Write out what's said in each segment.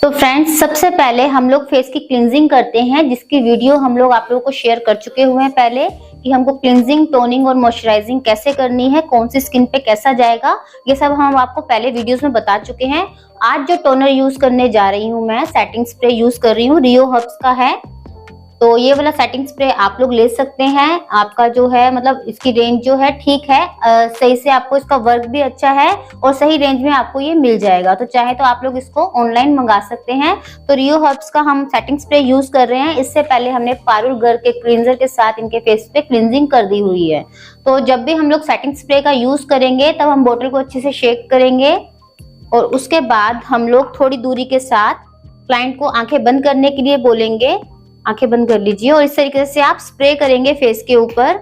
तो फ्रेंड्स, सबसे पहले हम लोग फेस की क्लींजिंग करते हैं, जिसकी वीडियो हम लोग आप लोगों को शेयर कर चुके हुए हैं पहले कि हमको क्लींजिंग, टोनिंग और मॉइस्चराइजिंग कैसे करनी है, कौन सी स्किन पे कैसा जाएगा, ये सब हम आपको पहले वीडियोस में बता चुके हैं। आज जो टोनर यूज करने जा रही हूँ मैं, सेटिंग स्प्रे यूज कर रही हूँ, रियो हर्ब्स का है। तो ये वाला सेटिंग स्प्रे आप लोग ले सकते हैं। आपका जो है मतलब इसकी रेंज जो है ठीक है, सही से आपको इसका वर्क भी अच्छा है और सही रेंज में आपको ये मिल जाएगा। तो चाहे तो आप लोग इसको ऑनलाइन मंगा सकते हैं। तो रियो हर्ब्स का हम सेटिंग स्प्रे यूज कर रहे हैं। इससे पहले हमने पारुल घर के क्लींजर के साथ इनके फेस पे क्लींजिंग कर दी हुई है। तो जब भी हम लोग सेटिंग स्प्रे का यूज करेंगे तब हम बोतल को अच्छे से शेक करेंगे और उसके बाद हम लोग थोड़ी दूरी के साथ क्लाइंट को आंखें बंद करने के लिए बोलेंगे। आंखें बंद कर लीजिए और इस तरीके से आप स्प्रे करेंगे फेस के ऊपर।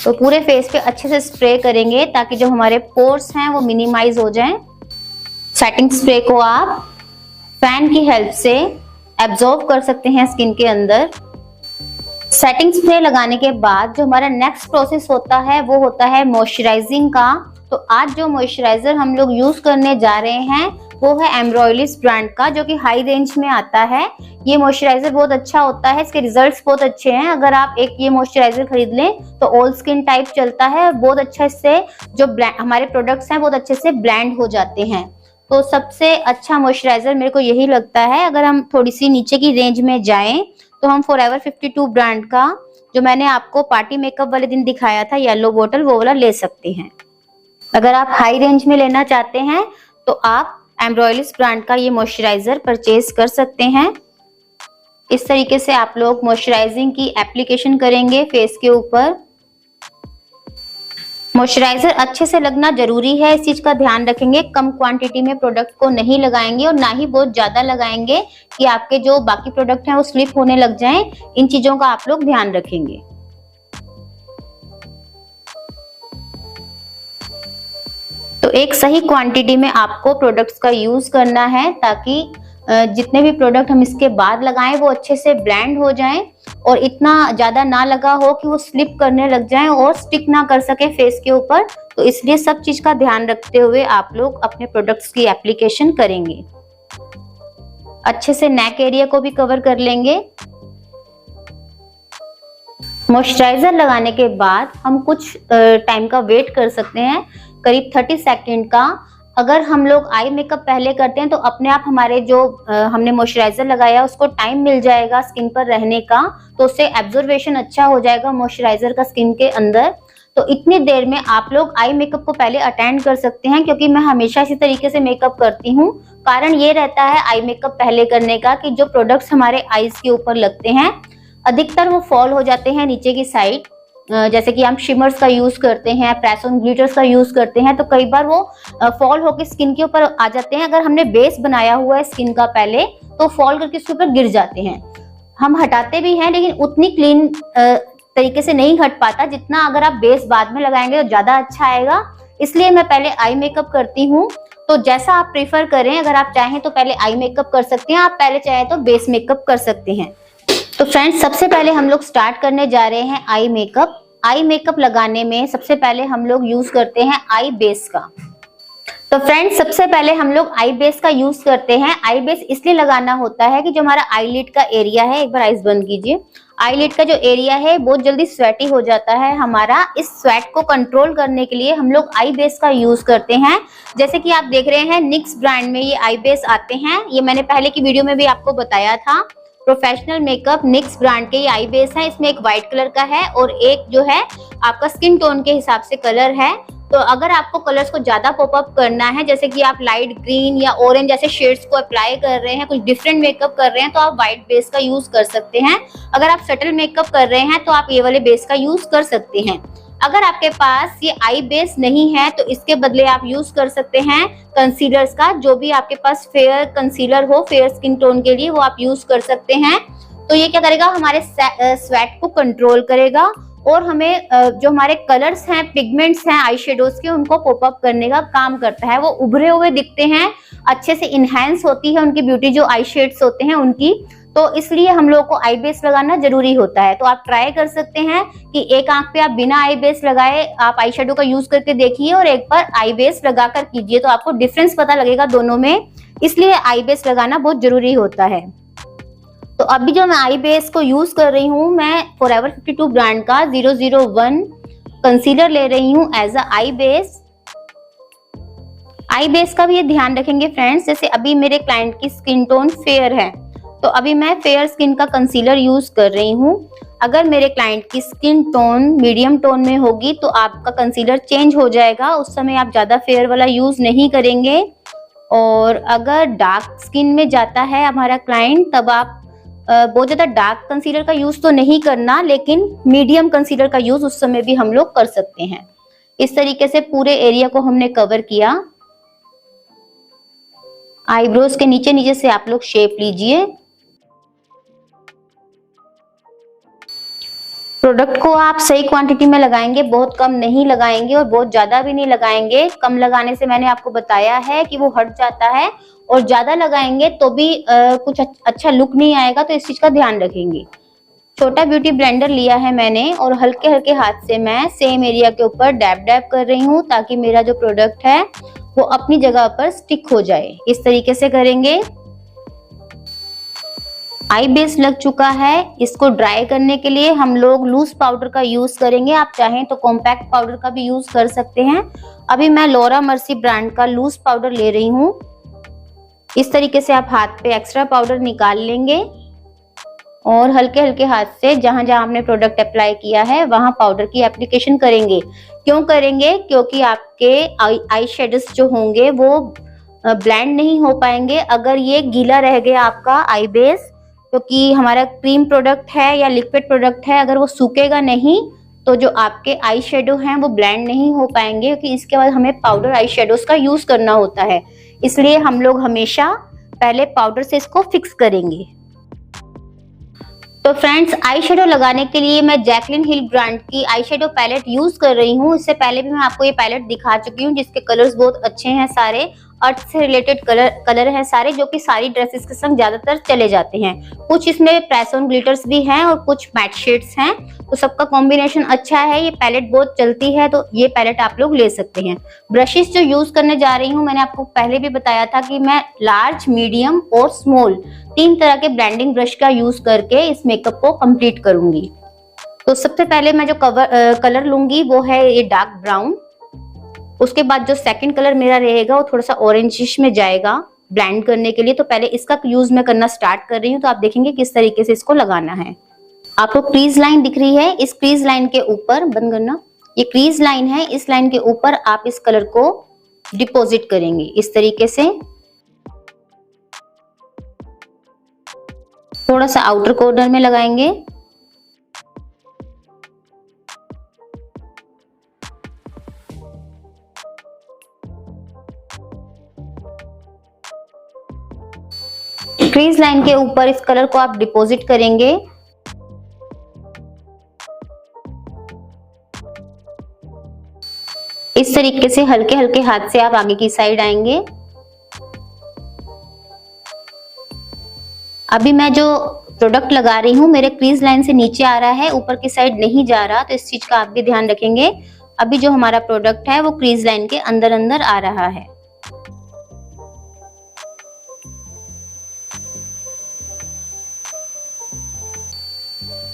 तो पूरे फेस पे अच्छे से स्प्रे करेंगे ताकि जो हमारे पोर्स हैं वो मिनिमाइज हो जाएं। सेटिंग स्प्रे को आप फैन की हेल्प से एब्जॉर्ब कर सकते हैं स्किन के अंदर। सेटिंग स्प्रे लगाने के बाद जो हमारा नेक्स्ट प्रोसेस होता है वो होता है मॉइस्चराइजिंग का। तो आज जो मॉइस्चराइजर हम लोग यूज करने जा रहे हैं वो है एम्ब्रॉयलिस ब्रांड का, जो कि हाई रेंज में आता है। ये मॉइस्चराइजर बहुत अच्छा होता है, इसके रिजल्ट्स बहुत अच्छे हैं। अगर आप एक ये मॉइस्चराइजर खरीद लें तो ऑल स्किन टाइप चलता है, बहुत अच्छा। इससे जो हमारे प्रोडक्ट्स हैं बहुत अच्छे से ब्लेंड हो जाते हैं। तो सबसे अच्छा मॉइस्चराइजर मेरे को यही लगता है। अगर हम थोड़ी सी नीचे की रेंज में जाएं तो हम फॉरएवर 52 ब्रांड का, जो मैंने आपको पार्टी मेकअप वाले दिन दिखाया था येलो बोतल, वो वाला ले सकते हैं। अगर आप हाई रेंज में लेना चाहते हैं तो आप एम्ब्रॉयलिस ब्रांड का ये मॉइस्चराइजर परचेज कर सकते हैं। इस तरीके से आप लोग मॉइस्चराइजिंग की एप्लीकेशन करेंगे फेस के ऊपर। मॉइस्चराइजर अच्छे से लगना जरूरी है, इस चीज का ध्यान रखेंगे। कम क्वांटिटी में प्रोडक्ट को नहीं लगाएंगे और ना ही बहुत ज्यादा लगाएंगे कि आपके जो बाकी प्रोडक्ट हैं वो स्लिप होने लग जाएं। इन चीजों का आप लोग ध्यान रखेंगे। तो एक सही क्वांटिटी में आपको प्रोडक्ट्स का यूज करना है ताकि जितने भी प्रोडक्ट हम इसके बाद लगाएं वो अच्छे से ब्लेंड हो जाएं और इतना ज्यादा ना लगा हो कि वो स्लिप करने लग जाएं और स्टिक ना कर सके फेस के ऊपर। तो इसलिए सब चीज का ध्यान रखते हुए आप लोग अपने प्रोडक्ट्स की एप्लीकेशन करेंगे। अच्छे से नेक एरिया को भी कवर कर लेंगे। मॉइस्चराइजर लगाने के बाद हम कुछ टाइम का वेट कर सकते हैं, करीब 30 सेकंड का। अगर हम लोग आई मेकअप पहले करते हैं तो अपने आप हमारे जो हमने मॉइस्चराइजर लगाया उसको टाइम मिल जाएगा स्किन पर रहने का, तो उससे एब्जॉर्वेशन अच्छा हो जाएगा मॉइस्चराइजर का स्किन के अंदर। तो इतनी देर में आप लोग आई मेकअप को पहले अटेंड कर सकते हैं, क्योंकि मैं हमेशा इसी तरीके से मेकअप करती हूँ। कारण ये रहता है आई मेकअप पहले करने का कि जो प्रोडक्ट्स हमारे आईज के ऊपर लगते हैं अधिकतर वो फॉल हो जाते हैं नीचे की साइड। जैसे कि हम शिमर्स का यूज करते हैं, प्रेस ऑन ग्लिटर्स का यूज करते हैं, तो कई बार वो फॉल होकर स्किन के ऊपर आ जाते हैं। अगर हमने बेस बनाया हुआ है स्किन का पहले तो फॉल करके उसके ऊपर गिर जाते हैं। हम हटाते भी हैं लेकिन उतनी क्लीन तरीके से नहीं हट पाता जितना अगर आप बेस बाद में लगाएंगे तो ज्यादा अच्छा आएगा। इसलिए मैं पहले आई मेकअप करती हूँ। तो जैसा आप प्रेफर करें, अगर आप चाहें तो पहले आई मेकअप कर सकते हैं, आप पहले चाहें तो बेस मेकअप कर सकते हैं। तो फ्रेंड्स, सबसे पहले हम लोग स्टार्ट करने जा रहे हैं आई मेकअप। आई मेकअप लगाने में सबसे पहले हम लोग यूज करते हैं आई बेस का। तो फ्रेंड्स, सबसे पहले हम लोग आई बेस का यूज करते हैं। आई बेस इसलिए लगाना होता है कि जो हमारा आईलिड का एरिया है, एक बार आईज बंद कीजिए, आईलिड का जो एरिया है बहुत जल्दी स्वेटी हो जाता है हमारा। इस स्वेट को कंट्रोल करने के लिए हम लोग आई बेस का यूज करते हैं। जैसे कि आप देख रहे हैं निक्स ब्रांड में ये आई बेस आते हैं। ये मैंने पहले की वीडियो में भी आपको बताया था। प्रोफेशनल मेकअप निक्स ब्रांड के ये आई बेस है। इसमें एक व्हाइट कलर का है और एक जो है आपका स्किन टोन के हिसाब से कलर है। तो अगर आपको कलर्स को ज्यादा पॉप अप करना है, जैसे कि आप लाइट ग्रीन या ऑरेंज जैसे शेड्स को अप्लाई कर रहे हैं, कुछ डिफरेंट मेकअप कर रहे हैं, तो आप व्हाइट बेस का यूज कर सकते हैं। अगर आप सटल मेकअप कर रहे हैं तो आप ये वाले बेस का यूज कर सकते हैं। अगर आपके पास ये आई बेस नहीं है तो इसके बदले आप यूज कर सकते हैं कंसीलर्स का। जो भी आपके पास फेयर कंसीलर हो फेयर स्किन टोन के लिए, वो आप यूज कर सकते हैं। तो ये क्या करेगा, हमारे स्वेट को कंट्रोल करेगा और हमें जो हमारे कलर्स हैं, पिगमेंट्स हैं आई शेडोज के, उनको पॉप अप करने का काम करता है। वो उभरे हुए दिखते हैं, अच्छे से इनहेंस होती है उनकी ब्यूटी, जो आई शेड्स होते हैं उनकी। तो इसलिए हम लोगों को आई बेस लगाना जरूरी होता है। तो आप ट्राई कर सकते हैं कि एक आंख पे आप बिना आई बेस लगाए आप आई शेडो का यूज करके देखिए और एक बार आई बेस लगा कर कीजिए, तो आपको डिफरेंस पता लगेगा दोनों में इसलिए आई बेस लगाना बहुत जरूरी होता है। तो अभी जो मैं आई बेस को यूज कर रही हूँ, मैं फॉरएवर 52 ब्रांड का 001 कंसीलर ले रही हूँ as a eye base. Eye base का भी ये ध्यान रखेंगे फ्रेंड्स, जैसे अभी मेरे क्लाइंट की स्किन टोन फेयर है तो अभी मैं फेयर स्किन का कंसीलर यूज कर रही हूँ। अगर मेरे क्लाइंट की स्किन टोन मीडियम टोन में होगी तो आपका कंसीलर चेंज हो जाएगा, उस समय आप ज्यादा फेयर वाला यूज नहीं करेंगे। और अगर डार्क स्किन में जाता है हमारा क्लाइंट, तब आप बहुत ज्यादा डार्क कंसीलर का यूज तो नहीं करना, लेकिन मीडियम कंसीलर का यूज उस समय भी हम लोग कर सकते हैं। इस तरीके से पूरे एरिया को हमने कवर किया। आईब्रोज के नीचे नीचे से आप लोग शेप लीजिए। प्रोडक्ट को आप सही क्वांटिटी में लगाएंगे, बहुत कम नहीं लगाएंगे और बहुत ज्यादा भी नहीं लगाएंगे। कम लगाने से मैंने आपको बताया है कि वो हट जाता है, और ज्यादा लगाएंगे तो भी कुछ अच्छा लुक नहीं आएगा, तो इस चीज का ध्यान रखेंगे। छोटा ब्यूटी ब्लेंडर लिया है मैंने और हल्के हल्के हाथ से मैं सेम एरिया के ऊपर डैब डैब कर रही हूँ, ताकि मेरा जो प्रोडक्ट है वो अपनी जगह पर स्टिक हो जाए। इस तरीके से करेंगे। आई बेस लग चुका है, इसको ड्राई करने के लिए हम लोग लूज पाउडर का यूज करेंगे। आप चाहें तो कॉम्पैक्ट पाउडर का भी यूज कर सकते हैं। अभी मैं लॉरा मर्सी ब्रांड का लूज पाउडर ले रही हूँ। इस तरीके से आप हाथ पे एक्स्ट्रा पाउडर निकाल लेंगे और हल्के हल्के हाथ से जहां जहां आपने प्रोडक्ट अप्लाई किया है वहां पाउडर की एप्लीकेशन करेंगे। क्यों करेंगे? क्योंकि आपके आई शेडोज जो होंगे वो ब्लेंड नहीं हो पाएंगे अगर ये गीला रह गया आपका आई बेस। क्योंकि हमारा क्रीम प्रोडक्ट है या लिक्विड प्रोडक्ट है, अगर वो सूखेगा नहीं तो जो आपके आई शेडो हैं वो ब्लेंड नहीं हो पाएंगे, क्योंकि इसके बाद हमें पाउडर आई शेडोज का यूज करना होता है। इसलिए हम लोग हमेशा पहले पाउडर से इसको फिक्स करेंगे। तो फ्रेंड्स, आई शेडो लगाने के लिए मैं जैकलिन हिल ब्रांड की आई शेडो पैलेट यूज कर रही हूँ। इससे पहले भी मैं आपको ये पैलेट दिखा चुकी हूँ, जिसके कलर्स बहुत अच्छे हैं। सारे अर्थ से रिलेटेड कलर हैं सारे, जो कि सारी ड्रेसेस के संग ज्यादातर चले जाते हैं। कुछ इसमें प्रेस ऑन ग्लिटर्स भी हैं और कुछ मैट शेड्स हैं, तो सबका कॉम्बिनेशन अच्छा है। ये पैलेट बहुत चलती है, तो ये पैलेट आप लोग ले सकते हैं। ब्रशेस जो यूज करने जा रही हूँ, मैंने आपको पहले भी बताया था कि मैं लार्ज, मीडियम और स्मॉल 3 तरह के ब्लेंडिंग ब्रश का यूज करके इस मेकअप को कंप्लीट करूंगी। तो सबसे पहले मैं जो कलर लूंगी वो है ये डार्क ब्राउन। उसके बाद जो सेकंड कलर मेरा रहेगा वो थोड़ा सा ऑरेंजिश में जाएगा ब्लेंड करने के लिए। तो पहले इसका यूज मैं करना स्टार्ट कर रही हूँ, तो आप देखेंगे किस तरीके से इसको लगाना है। आपको क्रीज लाइन दिख रही है, इस क्रीज लाइन के ऊपर बंद करना, ये क्रीज लाइन है, इस लाइन के ऊपर आप इस कलर को डिपॉजिट करेंगे इस तरीके से। थोड़ा सा आउटर कॉर्नर में लगाएंगे। क्रीज लाइन के ऊपर इस कलर को आप डिपॉजिट करेंगे। इस तरीके से हल्के हल्के हाथ से आप आगे की साइड आएंगे। अभी मैं जो प्रोडक्ट लगा रही हूँ मेरे क्रीज लाइन से नीचे आ रहा है, ऊपर की साइड नहीं जा रहा, तो इस चीज का आप भी ध्यान रखेंगे। अभी जो हमारा प्रोडक्ट है वो क्रीज लाइन के अंदर अंदर आ रहा है।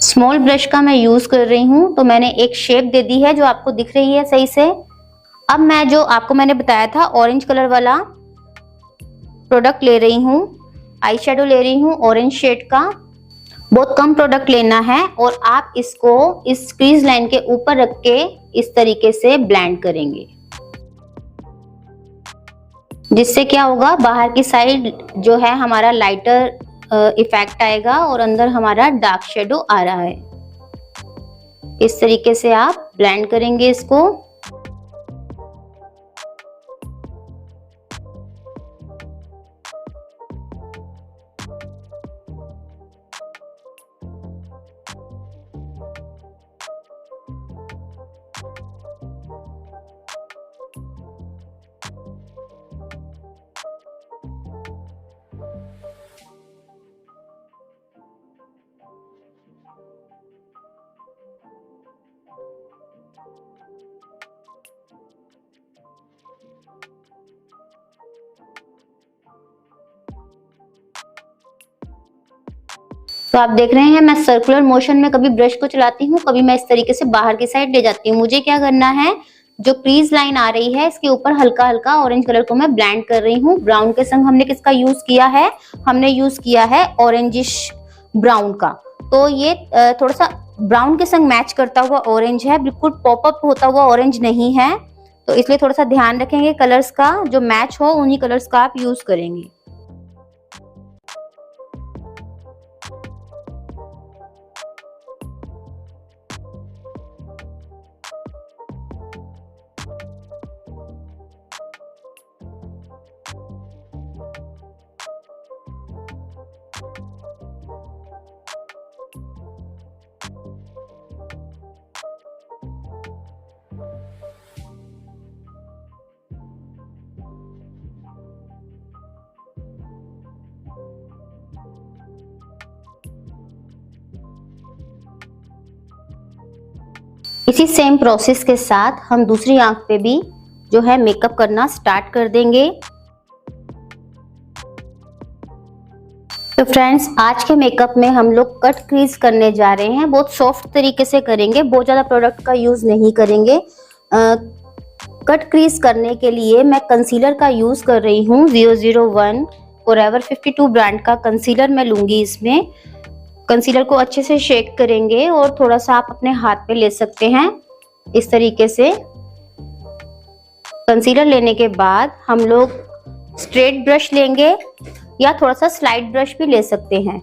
स्मॉल ब्रश का मैं यूज कर रही हूँ, तो मैंने एक शेप दे दी है जो आपको दिख रही है सही से। अब मैं जो आपको मैंने बताया था ऑरेंज कलर वाला प्रोडक्ट ले रही हूँ, आई शेडो ले रही हूँ ऑरेंज शेड का। बहुत कम प्रोडक्ट लेना है और आप इसको इस क्रीज लाइन के ऊपर रख के इस तरीके से ब्लेंड करेंगे, जिससे क्या होगा, बाहर की साइड जो है हमारा लाइटर इफेक्ट आएगा और अंदर हमारा डार्क शेडो आ रहा है। इस तरीके से आप ब्लेंड करेंगे इसको। तो आप देख रहे हैं मैं सर्कुलर मोशन में कभी ब्रश को चलाती हूँ, कभी मैं इस तरीके से बाहर की साइड ले जाती हूँ। मुझे क्या करना है, जो क्रीज लाइन आ रही है इसके ऊपर हल्का हल्का ऑरेंज कलर को मैं ब्लेंड कर रही हूँ। ब्राउन के संग हमने किसका यूज किया है, हमने यूज किया है ऑरेंजिश ब्राउन का। तो ये थोड़ा सा ब्राउन के संग मैच करता हुआ ऑरेंज है, बिल्कुल पॉपअप होता हुआ ऑरेंज नहीं है। तो इसलिए थोड़ा सा ध्यान रखेंगे, कलर्स का जो मैच हो उन्हीं कलर्स का आप यूज करेंगे। इसी सेम प्रोसेस के साथ हम दूसरी आंख पे भी जो है मेकअप करना स्टार्ट कर देंगे। तो फ्रेंड्स, आज के मेकअप में हम लोग कट क्रीज करने जा रहे हैं। बहुत सॉफ्ट तरीके से करेंगे, बहुत ज्यादा प्रोडक्ट का यूज नहीं करेंगे। कट क्रीज करने के लिए मैं कंसीलर का यूज कर रही हूँ। 001 फॉरएवर 52 ब्रांड का कंसीलर मैं लूंगी। इसमें कंसीलर को अच्छे से शेक करेंगे और थोड़ा सा आप अपने हाथ पे ले सकते हैं इस तरीके से। कंसीलर लेने के बाद हम लोग स्ट्रेट ब्रश लेंगे या थोड़ा सा स्लाइड ब्रश भी ले सकते हैं।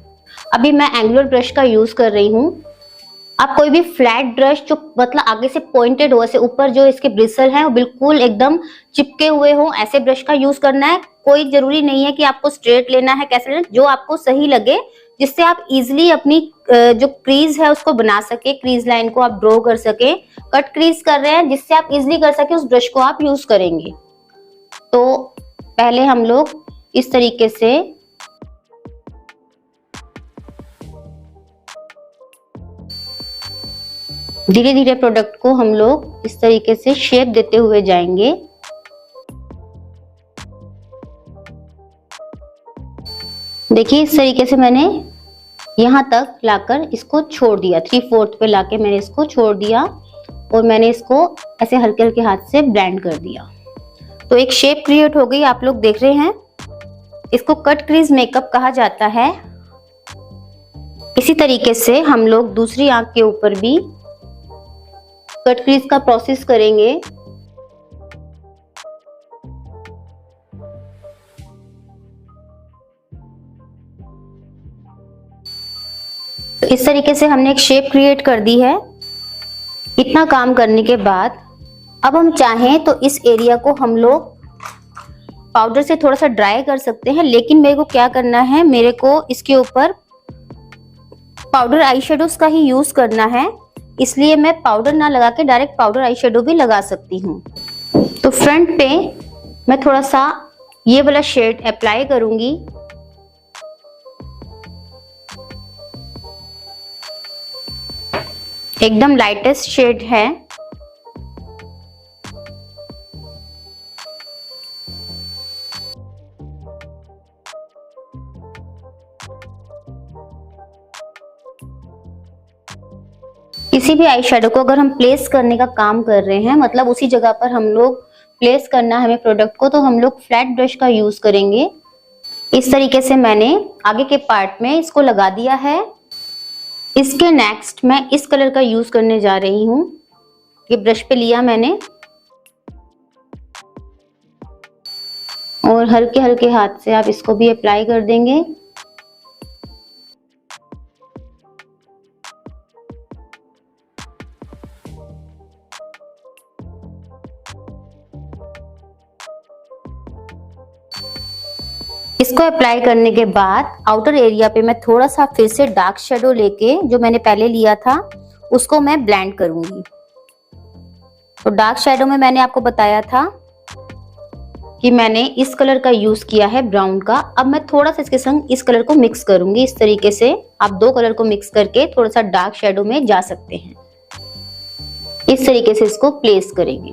अभी मैं एंगुलर ब्रश का यूज कर रही हूँ। आप कोई भी फ्लैट ब्रश जो मतलब आगे से पॉइंटेड हो, ऐसे ऊपर जो इसके ब्रिसल हैं वो बिल्कुल एकदम चिपके हुए हो, ऐसे ब्रश का यूज करना है। कोई जरूरी नहीं है कि आपको स्ट्रेट लेना है, कैसे लेना, जो आपको सही लगे, जिससे आप इजीली अपनी जो क्रीज है उसको बना सके, क्रीज लाइन को आप ड्रॉ कर सके। कट क्रीज कर रहे हैं जिससे आप इजीली कर सके, उस ब्रश को आप यूज करेंगे। तो पहले हम लोग इस तरीके से धीरे धीरे प्रोडक्ट को हम लोग इस तरीके से शेप देते हुए जाएंगे। देखिए इस तरीके से मैंने यहाँ तक लाकर इसको छोड़ दिया, 3/4 पे लाके मैंने इसको छोड़ दिया और मैंने इसको ऐसे हल्के हल्के हाथ से ब्लेंड कर दिया। तो एक शेप क्रिएट हो गई, आप लोग देख रहे हैं। इसको कट क्रीज मेकअप कहा जाता है। इसी तरीके से हम लोग दूसरी आंख के ऊपर भी कट क्रीज का प्रोसेस करेंगे। तो इस तरीके से हमने एक शेप क्रिएट कर दी है। इतना काम करने के बाद अब हम चाहें तो इस एरिया को हम लोग पाउडर से थोड़ा सा ड्राई कर सकते हैं, लेकिन मेरे को क्या करना है, मेरे को इसके ऊपर पाउडर आई शेडोज का ही यूज करना है। इसलिए मैं पाउडर ना लगा के डायरेक्ट पाउडर आई शेडो भी लगा सकती हूँ। तो फ्रंट पे मैं थोड़ा सा ये वाला शेड अप्लाई करूंगी। एकदम लाइटेस्ट शेड है। किसी भी आई शेडो को अगर हम प्लेस करने का काम कर रहे हैं, मतलब उसी जगह पर हम लोग प्लेस करना है हमें प्रोडक्ट को, तो हम लोग फ्लैट ब्रश का यूज करेंगे। इस तरीके से मैंने आगे के पार्ट में इसको लगा दिया है। इसके नेक्स्ट मैं इस कलर का यूज करने जा रही हूँ। ये ब्रश पे लिया मैंने और हल्के हल्के हाथ से आप इसको भी अप्लाई कर देंगे। इसको अप्लाई करने के बाद आउटर एरिया पे मैं थोड़ा सा फिर से डार्क शेडो लेके जो मैंने पहले लिया था उसको मैं ब्लेंड करूंगी। तो डार्क शेडो में मैंने आपको बताया था कि मैंने इस कलर का यूज किया है, ब्राउन का। अब मैं थोड़ा सा इसके संग इस कलर को मिक्स करूंगी। इस तरीके से आप दो कलर को मिक्स करके थोड़ा सा डार्क शेडो में जा सकते हैं। इस तरीके से इसको प्लेस करेंगे।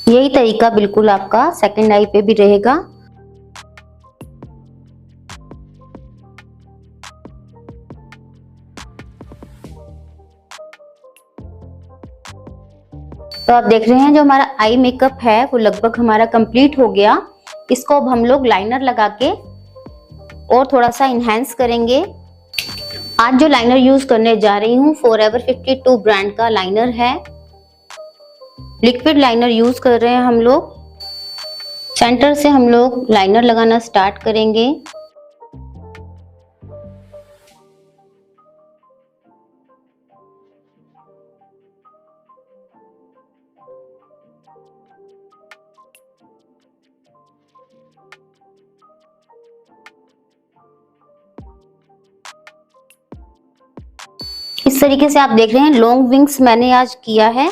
यही तरीका बिल्कुल आपका सेकंड आई पे भी रहेगा। तो आप देख रहे हैं जो हमारा आई मेकअप है वो लगभग हमारा कंप्लीट हो गया। इसको अब हम लोग लाइनर लगा के और थोड़ा सा इनहेंस करेंगे। आज जो लाइनर यूज करने जा रही हूँ फॉरएवर 52 ब्रांड का लाइनर है। लिक्विड लाइनर यूज कर रहे हैं हम लोग। सेंटर से हम लोग लाइनर लगाना स्टार्ट करेंगे। इस तरीके से आप देख रहे हैं लॉन्ग विंग्स मैंने आज किया है।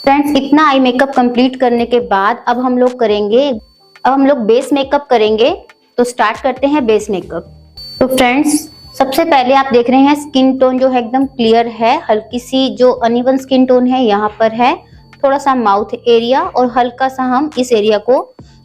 फ्रेंड्स, इतना आई मेकअप कंप्लीट करने के बाद अब हम लोग बेस मेकअप करेंगे। तो स्टार्ट करते हैं बेस मेकअप। तो फ्रेंड्स, सबसे पहले आप देख रहे हैं स्किन टोन जो है एकदम क्लियर है। हल्की सी जो अनइवन स्किन टोन है यहाँ पर है, थोड़ा सा माउथ एरिया और हल्का सा हम इस एरिया को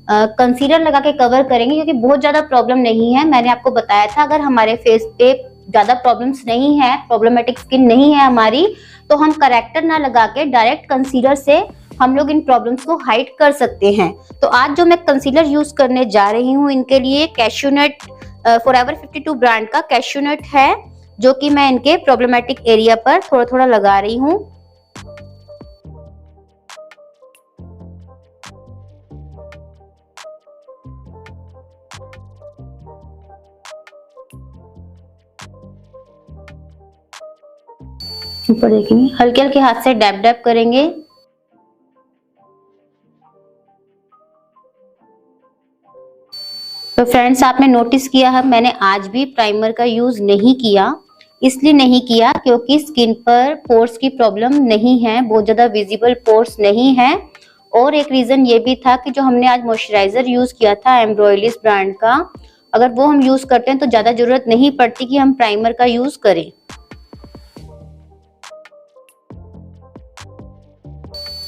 कंसीलर लगा के कवर करेंगे, क्योंकि बहुत ज्यादा प्रॉब्लम नहीं है। मैंने आपको बताया था अगर हमारे फेस पे ज्यादा प्रॉब्लम्स नहीं है, प्रॉब्लमेटिक स्किन नहीं है हमारी, तो हम करेक्टर ना लगा के डायरेक्ट कंसीलर से हम लोग इन प्रॉब्लम्स को हाइड कर सकते हैं। तो आज जो मैं कंसीलर यूज करने जा रही हूँ इनके लिए कैश्यूनट फॉरएवर 52 ब्रांड का कैश्यूनट है, जो कि मैं इनके प्रॉब्लमेटिक एरिया पर थोड़ा थोड़ा लगा रही हूँ। ऊपर देखेंगे, हल्के हल्के हाथ से डैब डैब करेंगे। तो फ्रेंड्स, आपने नोटिस किया है मैंने आज भी प्राइमर का यूज नहीं किया। इसलिए नहीं किया क्योंकि स्किन पर पोर्स की प्रॉब्लम नहीं है, बहुत ज्यादा विजिबल पोर्स नहीं है। और एक रीजन ये भी था कि जो हमने आज मॉइस्चराइजर यूज किया था एम्ब्रॉयलिस ब्रांड का, अगर वो हम यूज करते हैं तो ज्यादा जरूरत नहीं पड़ती कि हम प्राइमर का यूज करें।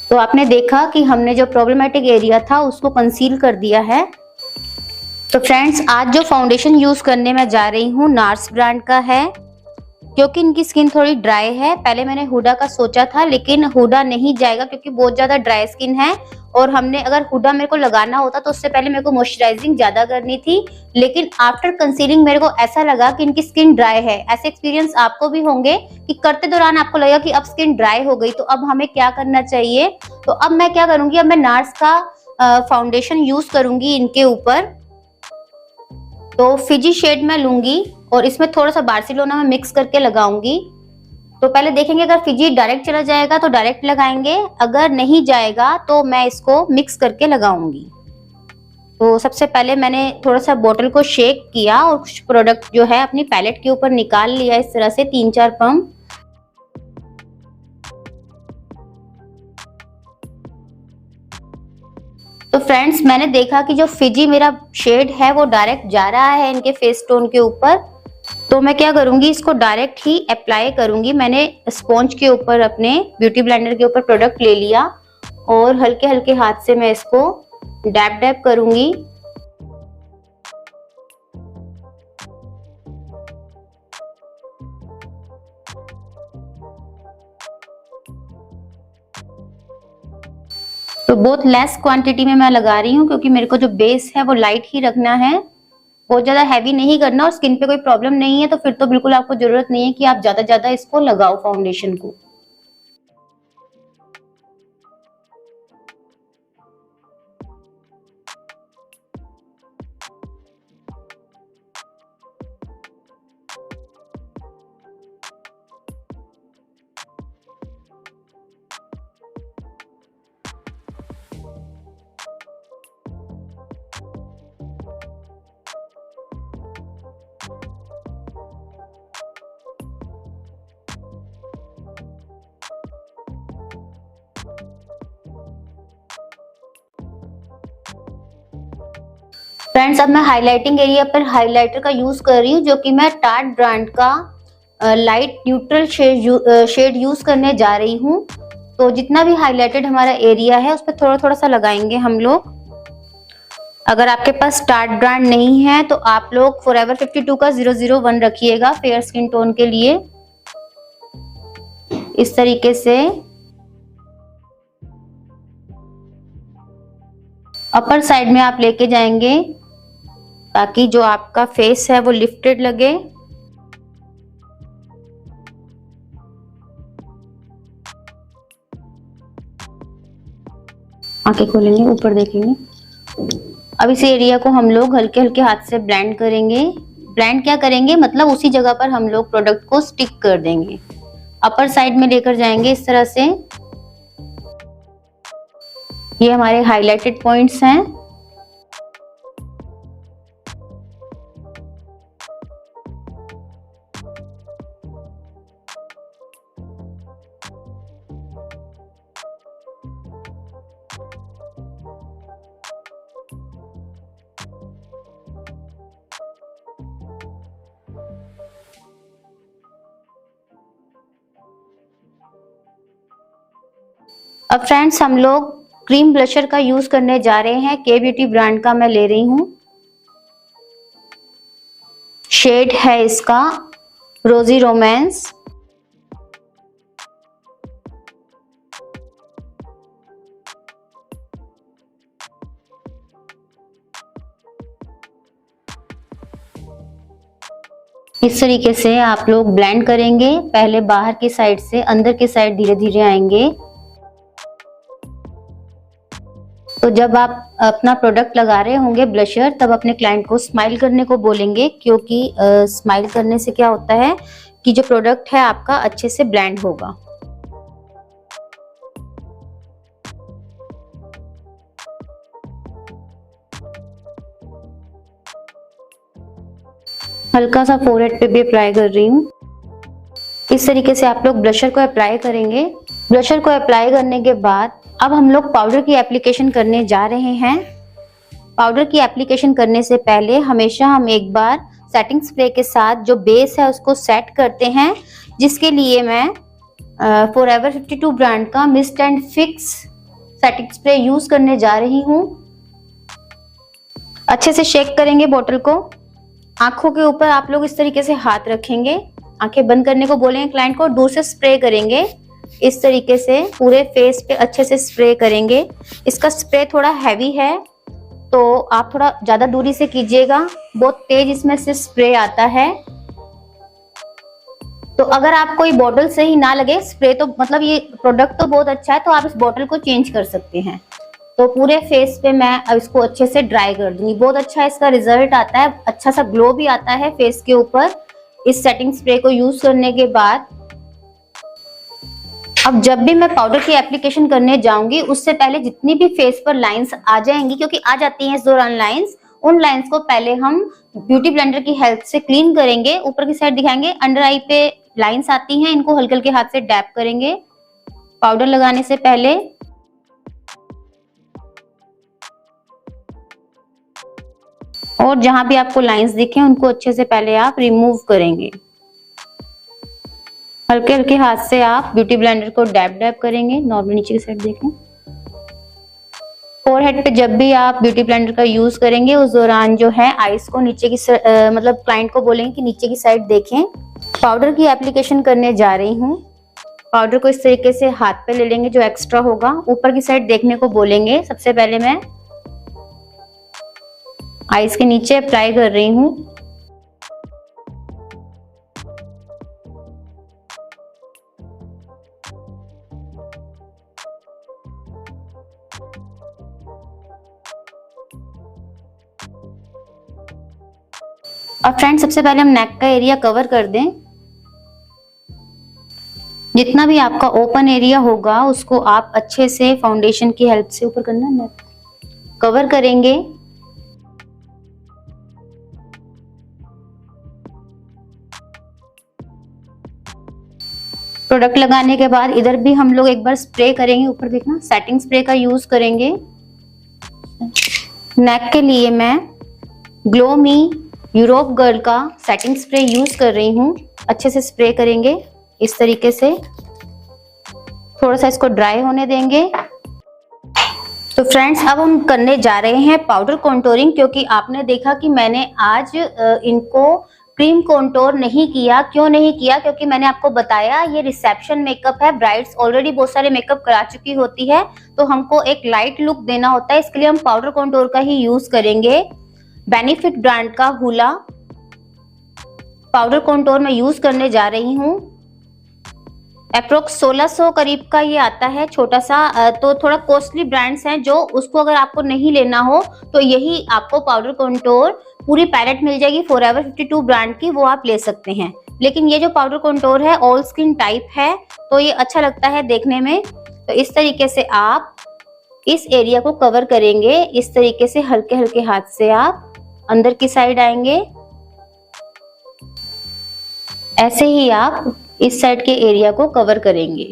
तो आपने देखा कि हमने जो प्रॉब्लमेटिक एरिया था उसको कंसील कर दिया है। तो फ्रेंड्स, आज जो फाउंडेशन यूज करने में जा रही हूँ नार्स ब्रांड का है, क्योंकि इनकी स्किन थोड़ी ड्राई है। पहले मैंने हुडा का सोचा था, लेकिन हुडा नहीं जाएगा क्योंकि बहुत ज्यादा ड्राई स्किन है। और हमने अगर हुडा मेरे को लगाना होता तो उससे पहले मेरे को मॉइस्चराइजिंग ज्यादा करनी थी, लेकिन आफ्टर कंसीलिंग मेरे को ऐसा लगा कि इनकी स्किन ड्राई है। ऐसे एक्सपीरियंस आपको भी होंगे कि करते दौरान आपको लगा कि अब स्किन ड्राई हो गई, तो अब हमें क्या करना चाहिए। तो अब मैं क्या करूंगी, अब मैं नार्स का फाउंडेशन यूज करूंगी इनके ऊपर। तो फिजी शेड में लूंगी और इसमें थोड़ा सा बार्सिलोना में मिक्स करके लगाऊंगी। तो पहले देखेंगे अगर फिजी डायरेक्ट चला जाएगा तो डायरेक्ट लगाएंगे, अगर नहीं जाएगा तो मैं इसको मिक्स करके लगाऊंगी। तो सबसे पहले मैंने थोड़ा सा बोतल को शेक किया और कुछ प्रोडक्ट जो है अपनी पैलेट के ऊपर निकाल लिया इस तरह से 3-4 पंप। तो फ्रेंड्स, मैंने देखा कि जो फिजी मेरा शेड है वो डायरेक्ट जा रहा है इनके फेस टोन के ऊपर। तो मैं क्या करूंगी, इसको डायरेक्ट ही अप्लाई करूंगी। मैंने स्पॉन्ज के ऊपर अपने ब्यूटी ब्लेंडर के ऊपर प्रोडक्ट ले लिया और हल्के हल्के हाथ से मैं इसको डैब डैब करूंगी। तो बहुत लेस क्वांटिटी में मैं लगा रही हूँ, क्योंकि मेरे को जो बेस है वो लाइट ही रखना है, बहुत ज्यादा हैवी नहीं करना। और स्किन पे कोई प्रॉब्लम नहीं है तो फिर तो बिल्कुल आपको जरूरत नहीं है कि आप ज्यादा इसको लगाओ फाउंडेशन को। फ्रेंड्स, अब मैं हाइलाइटिंग एरिया पर हाइलाइटर का यूज कर रही हूँ, जो कि मैं टार्ट ब्रांड का लाइट न्यूट्रल शेड यूज करने जा रही हूँ। तो जितना भी हाईलाइटेड हमारा एरिया है उस पर थोड़ा थोड़ा सा लगाएंगे हम लोग। अगर आपके पास स्टार्ट ब्रांड नहीं है तो आप लोग फॉरएवर 52 का 001 रखिएगा फेयर स्किन टोन के लिए। इस तरीके से अपर साइड में आप लेके जाएंगे ताकि जो आपका फेस है वो लिफ्टेड लगे। आंखें खोलेंगे, ऊपर देखेंगे। अब इस एरिया को हम लोग हल्के हल्के हाथ से ब्लेंड करेंगे। ब्लेंड क्या करेंगे, मतलब उसी जगह पर हम लोग प्रोडक्ट को स्टिक कर देंगे। अपर साइड में लेकर जाएंगे इस तरह से। ये हमारे हाइलाइटेड पॉइंट्स हैं। अब फ्रेंड्स हम लोग क्रीम ब्लशर का यूज करने जा रहे हैं। के ब्यूटी ब्रांड का मैं ले रही हूँ। शेड है इसका रोजी रोमांस। इस तरीके से आप लोग ब्लेंड करेंगे। पहले बाहर की साइड से अंदर की साइड धीरे धीरे आएंगे। तो जब आप अपना प्रोडक्ट लगा रहे होंगे ब्लशर, तब अपने क्लाइंट को स्माइल करने को बोलेंगे, क्योंकि स्माइल करने से क्या होता है कि जो प्रोडक्ट है आपका अच्छे से ब्लेंड होगा। हल्का सा फोरहेड पे भी अप्लाई कर रही हूँ। इस तरीके से आप लोग ब्लशर को अप्लाई करेंगे। ब्लशर को अप्लाई करने के बाद अब हम लोग पाउडर की एप्लीकेशन करने जा रहे हैं। पाउडर की एप्लीकेशन करने से पहले हमेशा हम एक बार सेटिंग स्प्रे के साथ जो बेस है उसको सेट करते हैं, जिसके लिए मैं फॉरएवर 52 ब्रांड का mist and fix setting spray use करने जा रही हूँ। अच्छे से शेक करेंगे बोतल को। आंखों के ऊपर आप लोग इस तरीके से हाथ रखेंगे, आंखें बंद करने को बोलेंगे क्लाइंट को, दूर से स्प्रे करेंगे। इस तरीके से पूरे फेस पे अच्छे से स्प्रे करेंगे। इसका स्प्रे थोड़ा हैवी है तो आप थोड़ा ज्यादा दूरी से कीजिएगा, बहुत तेज इसमें से स्प्रे आता है। तो अगर आपको ये बॉटल से ही ना लगे स्प्रे, तो मतलब ये प्रोडक्ट तो बहुत अच्छा है, तो आप इस बॉटल को चेंज कर सकते हैं। तो पूरे फेस पे मैं अब इसको अच्छे से ड्राई कर दूंगी। बहुत अच्छा इसका रिजल्ट आता है, अच्छा सा ग्लो भी आता है फेस के ऊपर इस सेटिंग स्प्रे को यूज करने के बाद। अब जब भी मैं पाउडर की एप्लीकेशन करने जाऊंगी उससे पहले जितनी भी फेस पर लाइंस आ जाएंगी, क्योंकि आ जाती हैं इस दौरान लाइंस, उन लाइंस को पहले हम ब्यूटी ब्लेंडर की हेल्प से क्लीन करेंगे। ऊपर की साइड दिखाएंगे, अंडर आई पे लाइंस आती हैं, इनको हल्के हल्के हाथ से डैप करेंगे पाउडर लगाने से पहले। और जहां भी आपको लाइंस दिखे उनको अच्छे से पहले आप रिमूव करेंगे। हल्के हल्के हाथ से आप ब्यूटी ब्लेंडर को डैप डैप करेंगे। नॉर्मल नीचे की साइड देखें। फोरहेड पे जब भी आप ब्यूटी ब्लेंडर का यूज करेंगे उस दौरान जो है आईज को नीचे की मतलब क्लाइंट को बोलेंगे कि नीचे की साइड देखें। पाउडर की एप्लीकेशन करने जा रही हूँ। पाउडर को इस तरीके से हाथ पे ले लेंगे, जो एक्स्ट्रा होगा ऊपर की साइड देखने को बोलेंगे। सबसे पहले मैं आईज के नीचे अप्लाई कर रही हूँ। अब फ्रेंड्स सबसे पहले हम नेक का एरिया कवर कर दें। जितना भी आपका ओपन एरिया होगा उसको आप अच्छे से फाउंडेशन की हेल्प से ऊपर करना, नेक कवर करेंगे। प्रोडक्ट लगाने के बाद इधर भी हम लोग एक बार स्प्रे करेंगे, ऊपर देखना सेटिंग स्प्रे का यूज करेंगे। नेक के लिए मैं ग्लो मी यूरोप गर्ल का सेटिंग स्प्रे यूज कर रही हूँ। अच्छे से स्प्रे करेंगे इस तरीके से। थोड़ा सा इसको ड्राई होने देंगे। तो फ्रेंड्स अब हम करने जा रहे हैं पाउडर कॉन्टोरिंग, क्योंकि आपने देखा कि मैंने आज इनको क्रीम कॉन्टोर नहीं किया। क्यों नहीं किया? क्योंकि मैंने आपको बताया ये रिसेप्शन मेकअप है, ब्राइड्स ऑलरेडी बहुत सारे मेकअप करा चुकी होती है, तो हमको एक लाइट लुक देना होता है, इसके लिए हम पाउडर कॉन्टोर का ही यूज करेंगे। बेनिफिट ब्रांड का हुला पाउडर कॉन्टोर मैं यूज करने जा रही हूँ। अप्रोक्स 1600 करीब का ये आता है, छोटा सा। तो थोड़ा कॉस्टली ब्रांड्स हैं, जो उसको अगर आपको नहीं लेना हो तो यही आपको पाउडर कॉन्टोर पूरी पैलेट मिल जाएगी फॉरएवर 52 ब्रांड की, वो आप ले सकते हैं। लेकिन ये जो पाउडर कॉन्टोर है ऑल स्किन टाइप है, तो ये अच्छा लगता है देखने में। तो इस तरीके से आप इस एरिया को कवर करेंगे। इस तरीके से हल्के हल्के हाथ से आप अंदर की साइड आएंगे। ऐसे ही आप इस साइड के एरिया को कवर करेंगे।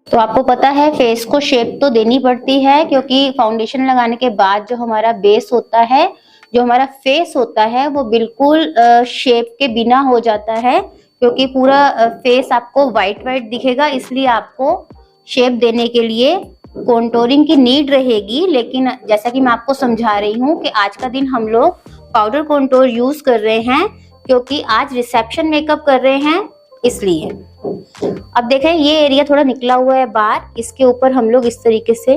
तो आपको पता है फेस को शेप तो देनी पड़ती है, क्योंकि फाउंडेशन लगाने के बाद जो हमारा बेस होता है, जो हमारा फेस होता है, वो बिल्कुल शेप के बिना हो जाता है, क्योंकि पूरा फेस आपको वाइट वाइट दिखेगा। इसलिए आपको शेप देने के लिए कॉन्टोरिंग की नीड रहेगी। लेकिन जैसा कि मैं आपको समझा रही हूँ कि आज का दिन हम लोग पाउडर कॉन्टोर यूज कर रहे हैं, क्योंकि आज रिसेप्शन मेकअप कर रहे हैं, इसलिए। अब देखें ये एरिया थोड़ा निकला हुआ है बाहर, इसके ऊपर हम लोग इस तरीके से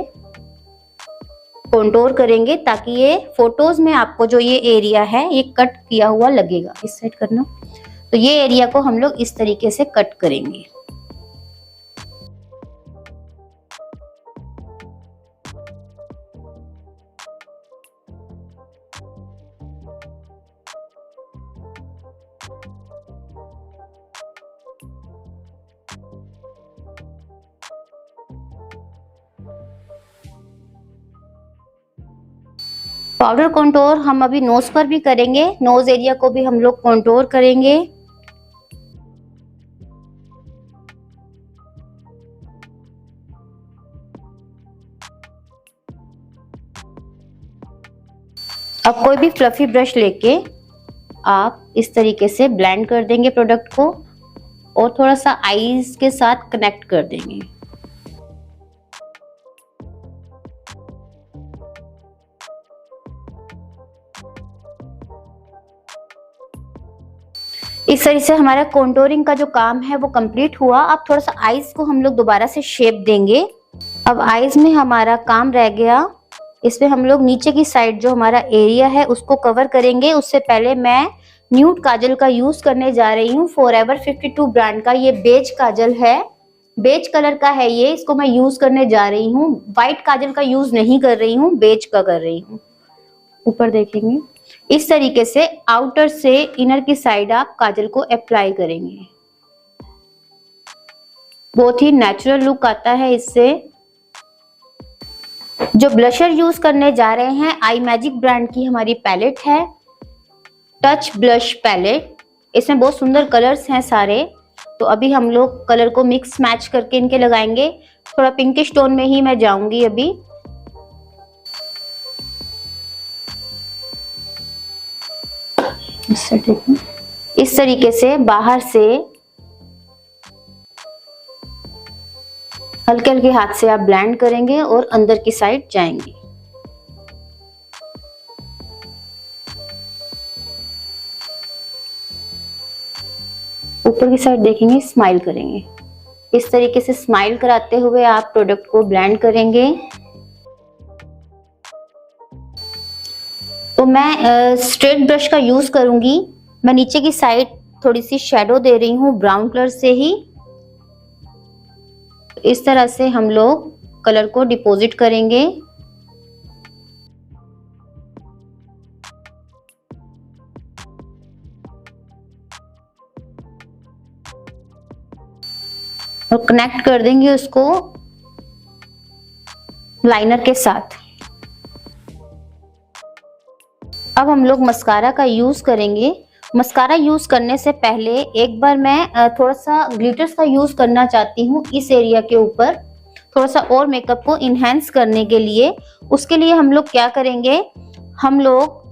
कॉन्टोर करेंगे, ताकि ये फोटोज में आपको जो ये एरिया है ये कट किया हुआ लगेगा। इस साइड करना। तो ये एरिया को हम लोग इस तरीके से कट करेंगे। पाउडर कॉन्टोर हम अभी नोज पर भी करेंगे, नोज एरिया को भी हम लोग कॉन्टोर करेंगे। अब कोई भी फ्लफी ब्रश लेके आप इस तरीके से ब्लेंड कर देंगे प्रोडक्ट को, और थोड़ा सा आईज के साथ कनेक्ट कर देंगे। इस तरह से हमारा कॉन्टोरिंग का जो काम है वो कंप्लीट हुआ। अब थोड़ा सा आईज को हम लोग दोबारा से शेप देंगे। अब आईज में हमारा काम रह गया, इसमें हम लोग नीचे की साइड जो हमारा एरिया है उसको कवर करेंगे। उससे पहले मैं न्यूड काजल का यूज करने जा रही हूँ, फॉरएवर 52 ब्रांड का। ये बेज काजल है, बेज कलर का है ये, इसको मैं यूज करने जा रही हूँ। व्हाइट काजल का यूज नहीं कर रही हूँ, बेज का कर रही हूँ। ऊपर देखेंगे इस तरीके से आउटर से इनर की साइड आप काजल को अप्लाई करेंगे। बहुत ही नेचुरल लुक आता है इससे। जो ब्लशर यूज करने जा रहे हैं आई मैजिक ब्रांड की हमारी पैलेट है, टच ब्लश पैलेट। इसमें बहुत सुंदर कलर्स हैं सारे। तो अभी हम लोग कलर को मिक्स मैच करके इनके लगाएंगे। थोड़ा पिंकिश टोन में ही मैं जाऊंगी अभी। इस तरीके से बाहर से हल्के हल्के हाथ से आप ब्लेंड करेंगे और अंदर की साइड जाएंगे। ऊपर की साइड देखेंगे, स्माइल करेंगे। इस तरीके से स्माइल कराते हुए आप प्रोडक्ट को ब्लेंड करेंगे। तो मैं स्ट्रेट ब्रश का यूज करूंगी। मैं नीचे की साइड थोड़ी सी शेडो दे रही हूँ ब्राउन कलर से ही। इस तरह से हम लोग कलर को डिपॉजिट करेंगे। और कनेक्ट कर देंगे उसको लाइनर के साथ। अब हम लोग मस्कारा का यूज करेंगे। मस्कारा यूज करने से पहले एक बार मैं थोड़ा सा ग्लिटर्स का यूज करना चाहती हूँ इस एरिया के ऊपर, थोड़ा सा और मेकअप को इनहेंस करने के लिए। उसके लिए हम लोग क्या करेंगे, हम लोग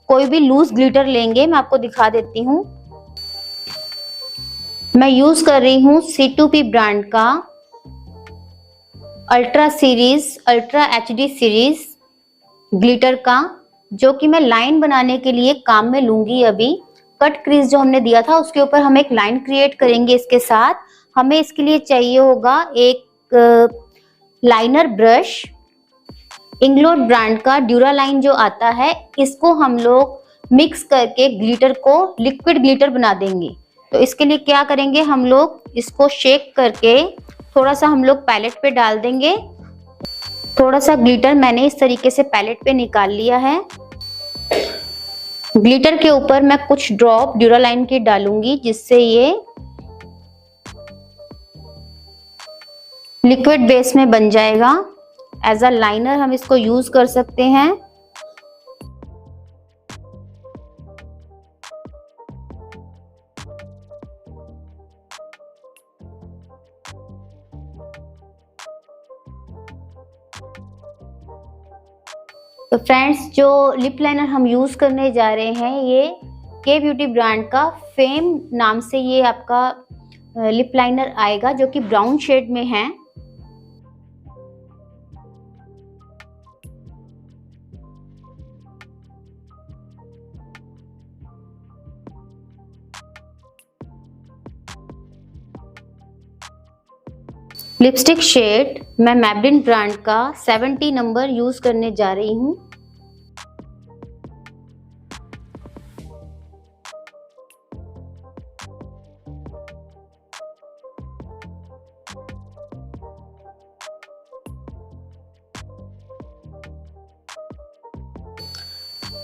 कोई भी लूज ग्लिटर लेंगे, मैं आपको दिखा देती हूँ। मैं यूज कर रही हूँ C2P ब्रांड का अल्ट्रा HD सीरीज ग्लिटर का, जो कि मैं लाइन बनाने के लिए काम में लूंगी। अभी कट क्रीज जो हमने दिया था उसके ऊपर हम एक लाइन क्रिएट करेंगे। इसके साथ हमें इसके लिए चाहिए होगा एक लाइनर ब्रश, इंग्लोड ब्रांड का ड्यूरा लाइन जो आता है, इसको हम लोग मिक्स करके ग्लिटर को लिक्विड ग्लिटर बना देंगे। तो इसके लिए क्या करेंगे, हम लोग इसको शेक करके थोड़ा सा हम लोग पैलेट पे डाल देंगे। थोड़ा सा ग्लिटर मैंने इस तरीके से पैलेट पे निकाल लिया है। ग्लिटर के ऊपर मैं कुछ ड्रॉप ड्यूरालाइन की डालूंगी, जिससे ये लिक्विड बेस में बन जाएगा। एज अ लाइनर हम इसको यूज कर सकते हैं। तो फ्रेंड्स, जो लिप लाइनर हम यूज करने जा रहे हैं ये के ब्यूटी ब्रांड का फेम नाम से ये आपका लिप लाइनर आएगा, जो कि ब्राउन शेड में है। लिपस्टिक शेड मैं मैबलिन ब्रांड का 70 नंबर यूज करने जा रही हूँ।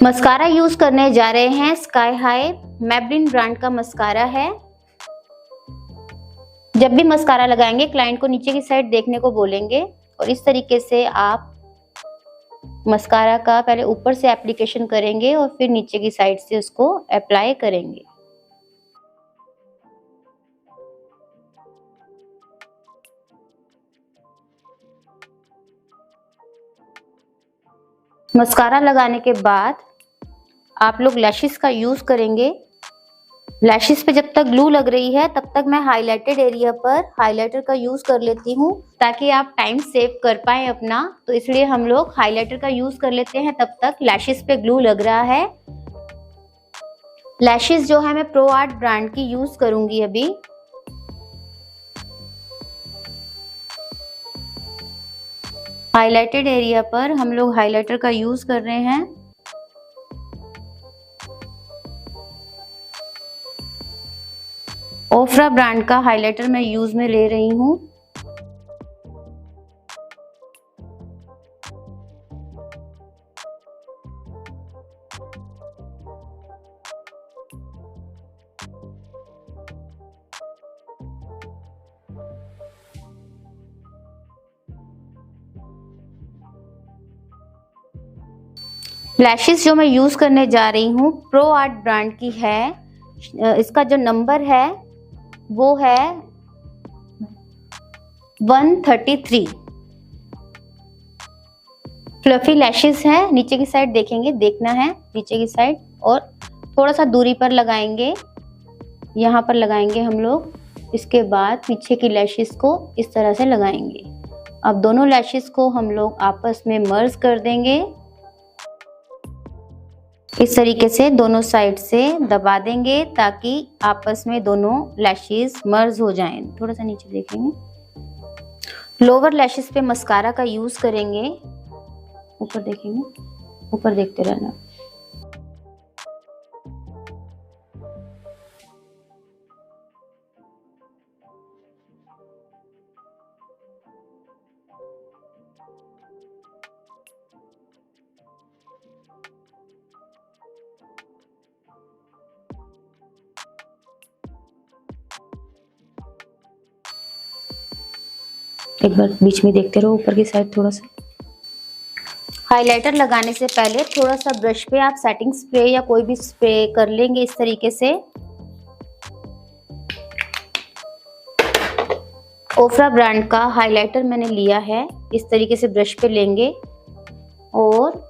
मस्कारा यूज करने जा रहे हैं स्काई हाई, मैबलिन ब्रांड का मस्कारा है। जब भी मस्कारा लगाएंगे क्लाइंट को नीचे की साइड देखने को बोलेंगे, और इस तरीके से आप मस्कारा का पहले ऊपर से एप्लीकेशन करेंगे और फिर नीचे की साइड से उसको अप्लाई करेंगे। मस्कारा लगाने के बाद आप लोग लैशेस का यूज करेंगे। लैशेस पे जब तक ग्लू लग रही है तब तक मैं हाइलाइटेड एरिया पर हाइलाइटर का यूज कर लेती हूँ, ताकि आप टाइम सेव कर पाए अपना। तो इसलिए हम लोग हाइलाइटर का यूज कर लेते हैं तब तक लैशेस पे ग्लू लग रहा है। लैशेस जो है मैं प्रो आर्ट ब्रांड की यूज करूंगी अभी। हाइलाइटेड एरिया पर हम लोग हाइलाइटर का यूज कर रहे हैं। ओफ्रा ब्रांड का हाइलाइटर मैं यूज में ले रही हूँ। लैशेस जो मैं यूज करने जा रही हूँ प्रो आर्ट ब्रांड की है। इसका जो नंबर है वो है 133। फ्लफी लैशेस है, नीचे की साइड देखेंगे, देखना है नीचे की साइड, और थोड़ा सा दूरी पर लगाएंगे, यहाँ पर लगाएंगे हम लोग। इसके बाद पीछे की लैशेस को इस तरह से लगाएंगे। अब दोनों लैशेस को हम लोग आपस में मर्ज कर देंगे। इस तरीके से दोनों साइड से दबा देंगे ताकि आपस में दोनों लैशेस मर्ज हो जाएं। थोड़ा सा नीचे देखेंगे। लोअर लैशेस पे मस्कारा का यूज करेंगे। ऊपर देखेंगे, ऊपर देखते रहना। एक बार बीच में देखते रहो, ऊपर की साइड थोड़ा सा। हाइलाइटर लगाने से पहले थोड़ा सा ब्रश पे आप सेटिंग स्प्रे या कोई भी स्प्रे कर लेंगे इस तरीके से। ओफ्रा ब्रांड का हाइलाइटर मैंने लिया है, इस तरीके से ब्रश पे लेंगे और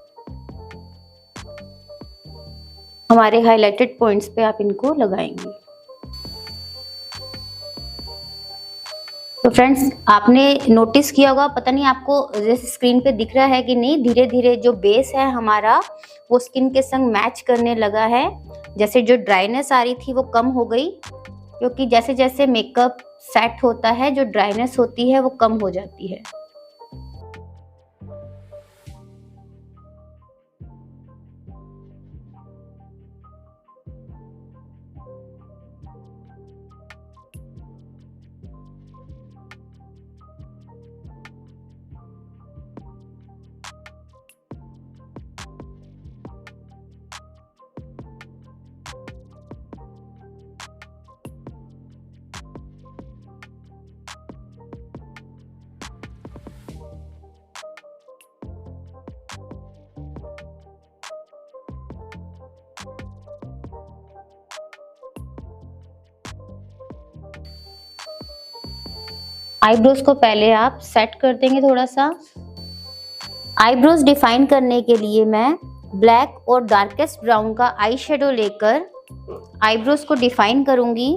हमारे हाइलाइटेड पॉइंट्स पे आप इनको लगाएंगे। तो फ्रेंड्स, आपने नोटिस किया होगा, पता नहीं आपको जैसे स्क्रीन पे दिख रहा है कि नहीं, धीरे धीरे जो बेस है हमारा वो स्किन के संग मैच करने लगा है। जैसे जो ड्राइनेस आ रही थी वो कम हो गई, क्योंकि जैसे जैसे मेकअप सेट होता है जो ड्राइनेस होती है वो कम हो जाती है। आईब्रोज को पहले आप सेट कर देंगे थोड़ा सा। आईब्रोज डिफाइन करने के लिए मैं ब्लैक और डार्केस्ट ब्राउन का आई शेडो लेकर आईब्रोज को डिफाइन करूंगी।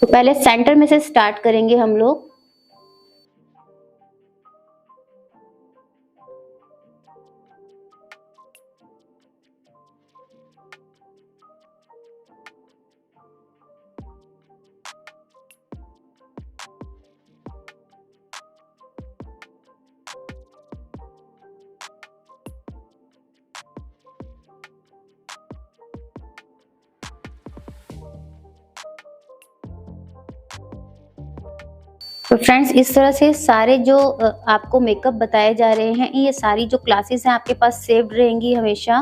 तो पहले सेंटर में से स्टार्ट करेंगे हम लोग। तो फ्रेंड्स, इस तरह से सारे जो आपको मेकअप बताए जा रहे हैं, ये सारी जो क्लासेस हैं आपके पास सेव्ड रहेंगी हमेशा।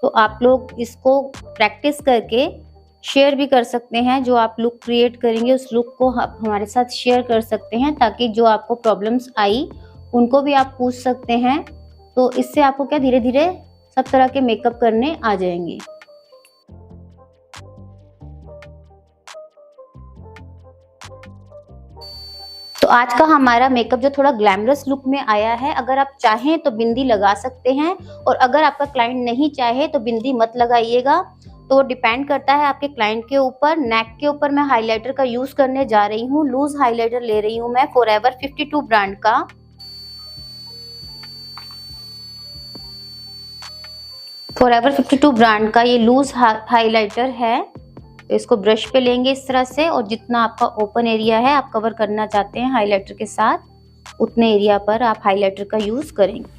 तो आप लोग इसको प्रैक्टिस करके शेयर भी कर सकते हैं। जो आप लुक क्रिएट करेंगे उस लुक को आप हमारे साथ शेयर कर सकते हैं, ताकि जो आपको प्रॉब्लम्स आई उनको भी आप पूछ सकते हैं। तो इससे आपको क्या धीरे धीरे सब तरह के मेकअप करने आ जाएंगे। तो आज का हमारा मेकअप जो थोड़ा ग्लैमरस लुक में आया है, अगर आप चाहें तो बिंदी लगा सकते हैं, और अगर आपका क्लाइंट नहीं चाहे तो बिंदी मत लगाइएगा। तो डिपेंड करता है आपके क्लाइंट के ऊपर। नेक के ऊपर मैं हाइलाइटर का यूज करने जा रही हूँ। लूज हाइलाइटर ले रही हूँ मैं फॉरएवर 52 ब्रांड का। फॉरएवर 52 ब्रांड का ये लूज हाइलाइटर है। तो इसको ब्रश पे लेंगे इस तरह से, और जितना आपका ओपन एरिया है आप कवर करना चाहते हैं हाइलाइटर के साथ, उतने एरिया पर आप हाइलाइटर का यूज करेंगे।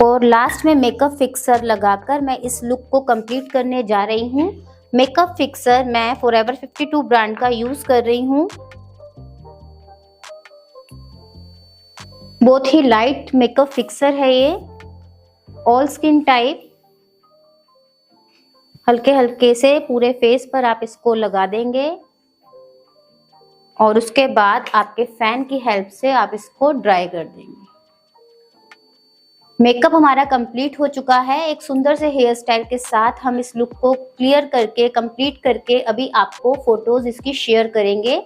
और लास्ट में मेकअप फिक्सर लगाकर मैं इस लुक को कंप्लीट करने जा रही हूँ। मेकअप फिक्सर मैं फॉरएवर 52 ब्रांड का यूज कर रही हूँ। बहुत ही लाइट मेकअप फिक्सर है ये, ऑल स्किन टाइप। हल्के हल्के से पूरे फेस पर आप इसको लगा देंगे, और उसके बाद आपके फैन की हेल्प से आप इसको ड्राई कर देंगे। मेकअप हमारा कंप्लीट हो चुका है। एक सुंदर से हेयर स्टाइल के साथ हम इस लुक को क्लियर करके कंप्लीट करके अभी आपको फोटोज इसकी शेयर करेंगे।